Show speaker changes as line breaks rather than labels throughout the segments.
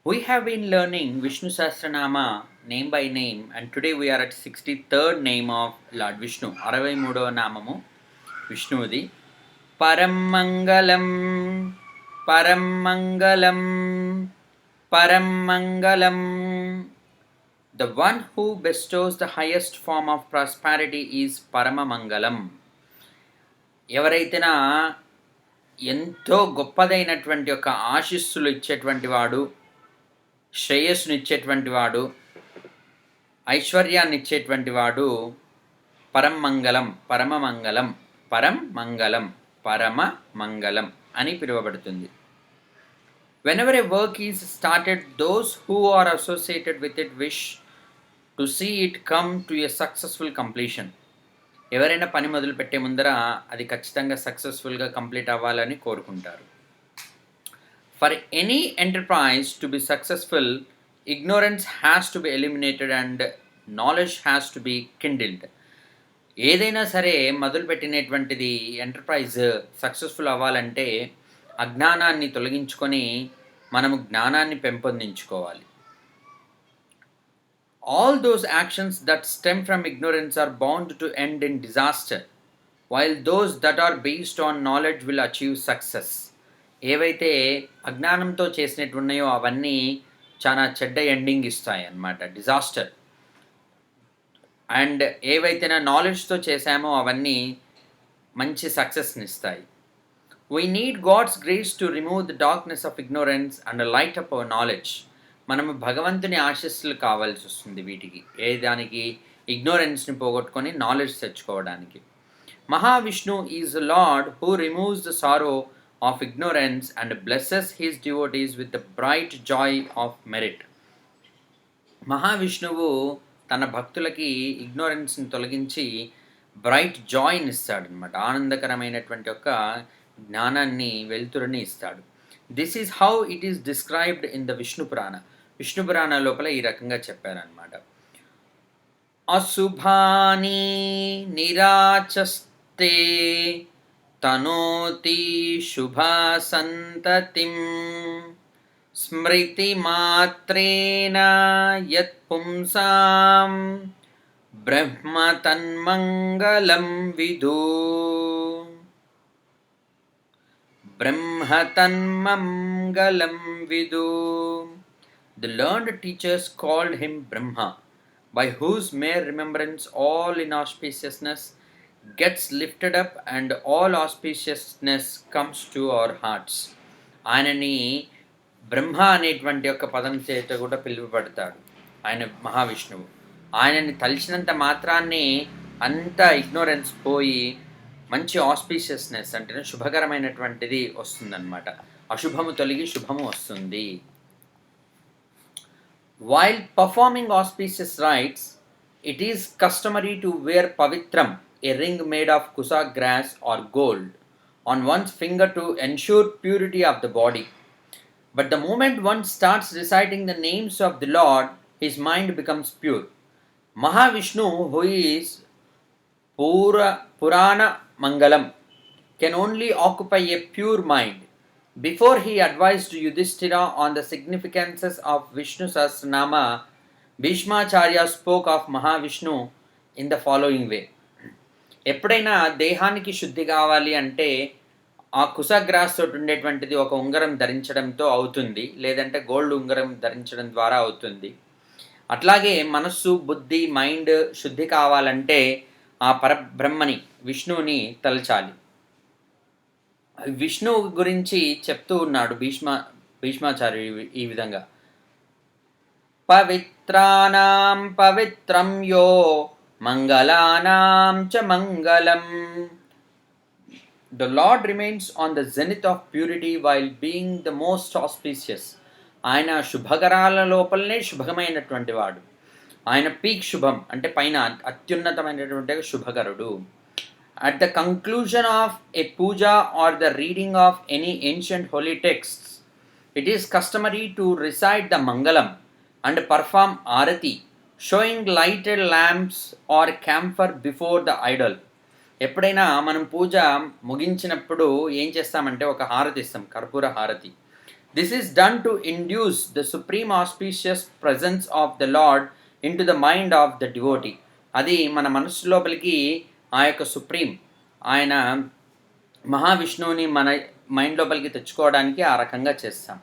We have been learning Vishnu Sahasranama name by name, and today we are at 63rd name of Lord Vishnu. 63వ నామము విష్ణువుది. పరం మంగళం పరం మంగళం పరం మంగళం. The one who bestows the highest form of prosperity is Paramamangalam. ఎవరైతేనా ఎంతో గొప్పదైనటువంటి యొక్క ఆశీస్సులు ఇచ్చేటువంటి వాడు, శ్రేయస్సునిచ్చేటువంటి వాడు, ఐశ్వర్యాన్ని ఇచ్చేటువంటి వాడు పరమంగళం, పరమమంగళం, పరం మంగళం, పరమ మంగళం అని పిలువబడుతుంది. Whenever a work is started, those who are associated with it wish to see it come to a successful completion. ఎవరైనా పని మొదలు పెట్టే ముందర అది ఖచ్చితంగా సక్సెస్ఫుల్గా కంప్లీట్ అవ్వాలని కోరుకుంటారు. For any enterprise to be successful, ignorance has to be eliminated and knowledge has to be kindled. ఏదైనా సరే మొదలుపెట్టినటువంటిది ఎంటర్ప్రైజ్ సక్సెస్ఫుల్ అవ్వాలంటే అజ్ఞానాన్ని తొలగించుకొని మనము జ్ఞానాన్ని పెంపొందించుకోవాలి. All those actions that stem from ignorance are bound to end in disaster, while those that are based on knowledge will achieve success. ఏవైతే అజ్ఞానంతో చేసినట్టు ఉన్నాయో అవన్నీ చాలా చెడ్డ ఎండింగ్ ఇస్తాయి అన్నమాట, డిజాస్టర్. అండ్ ఏవైతే నాలెడ్జ్తో చేశామో అవన్నీ మంచి సక్సెస్ని ఇస్తాయి. We need God's grace to remove the darkness of ignorance and light up our knowledge. మనము భగవంతుని ఆశీస్సులు కావాల్సి వస్తుంది వీటికి, దానికి ఇగ్నోరెన్స్ని పోగొట్టుకొని నాలెడ్జ్ తెచ్చుకోవడానికి. Mahavishnu is the lord who removes the sorrow of ignorance and blesses his devotees with the bright Joy of merit. మహావిష్ణువు తన భక్తులకి ఇగ్నోరెన్స్ని తొలగించి బ్రైట్ జాయ్ని ఇస్తాడనమాట, ఆనందకరమైనటువంటి యొక్క జ్ఞానాన్ని, వెలుతురుని ఇస్తాడు. This is how it is described in the Vishnu పురాణ. విష్ణు పురాణ లోపల ఈ రకంగా చెప్పారనమాట. అశుభాని నిరాచస్తే తనోతి శుభ సంతతిం స్మృతి మాత్రేణ యత్ పుంసాం బ్రహ్మ తన్మంగళం విదు. బ్రహ్మతన్మంగళం విదు. The learned teachers called him Brahma, by whose mere remembrance all inauspiciousness gets lifted up and all auspiciousness comes to our hearts. ఆయనని బ్రహ్మ అనేటువంటి యొక్క పదం చేత కూడా పిలువబడతాడు ఆయన మహావిష్ణువు. ఆయనని తలిచినంత మాత్రాన్ని అంత ఇగ్నోరెన్స్ పోయి మంచి ఆస్పీషియస్నెస్ అంటే శుభకరమైనటువంటిది వస్తుందన్నమాట. అశుభము తొలగి శుభము వస్తుంది. While performing auspicious rites, it is customary to wear pavitram, a ring made of kusa grass or gold, on one's finger to ensure purity of the body. But the moment one starts reciting the names of the Lord, his mind becomes pure. Mahavishnu, who is Purana Mangalam, can only occupy a pure mind. Before he advised Yudhishthira on the significances of Vishnu Sahasranama, Bhishmacharya spoke of Mahavishnu in the following way. ఎప్పుడైనా దేహానికి శుద్ధి కావాలి అంటే ఆ కుశగ్రాస్ తోటి ఉండేటువంటిది ఒక ఉంగరం ధరించడంతో అవుతుంది, లేదంటే గోల్డ్ ఉంగరం ధరించడం ద్వారా అవుతుంది. అట్లాగే మనస్సు, బుద్ధి, మైండ్ శుద్ధి కావాలంటే ఆ పరబ్రహ్మని, విష్ణువుని తలచాలి. విష్ణువు గురించి చెప్తూ ఉన్నాడు భీష్మాచార్యుడు ఈ విధంగా. పవిత్రానాం పవిత్రం యో మంగళానాం చ మంగళం. The Lord remains on the zenith of purity while being the most auspicious. ఆయన శుభకరాల లోపలనే శుభమైనటువంటి వాడు. ఆయన పీక్ శుభం అంటే పైన అత్యున్నతమైనటువంటి శుభకరుడు. At the conclusion of a puja or the reading of any ancient holy texts, it is customary to recite the Mangalam and perform Arati, showing lighted lamps or camphor before the idol. ఎప్పుడైనా మనం పూజ ముగించినప్పుడు ఏం చేస్తామంటే ఒక హారతి ఇస్తాం, కర్పూర హారతి. This is done to induce the supreme auspicious presence of the Lord into the mind of the devotee. అది మన మనస్సు లోపలికి ఆ యొక్క సుప్రీం ఆయన మహావిష్ణువుని మన మైండ్ లోపలికి తెచ్చుకోవడానికి ఆ రకంగా చేస్తాం.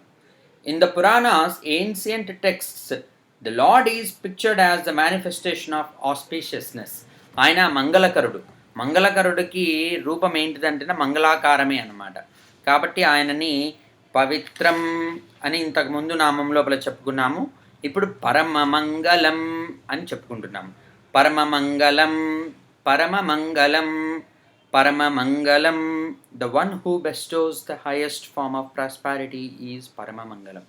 In the Puranas ancient texts the Lord is pictured as the manifestation of auspiciousness. ఆయన మంగళకరుడు. మంగళకరుడికి రూపం ఏంటిదంటే మంగళాకారమే అన్నమాట. కాబట్టి ఆయనని పవిత్రం అని ఇంతకుముందు నామం లోపల చెప్పుకున్నాము. ఇప్పుడు పరమమంగళం అని చెప్పుకుంటున్నాము. పరమమంగళం, పరమమంగళం, పరమమంగళం. The one who bestows the highest form of prosperity is Paramamangalam.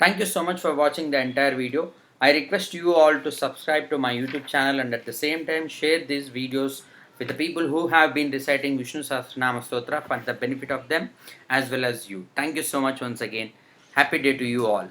Thank you so much for watching the entire video. I request you all to subscribe to my YouTube channel and at the same time share these videos with the people who have been reciting Vishnu Sahasranama Stotra for the benefit of them as well as you. Thank you so much once again. Happy day to you all.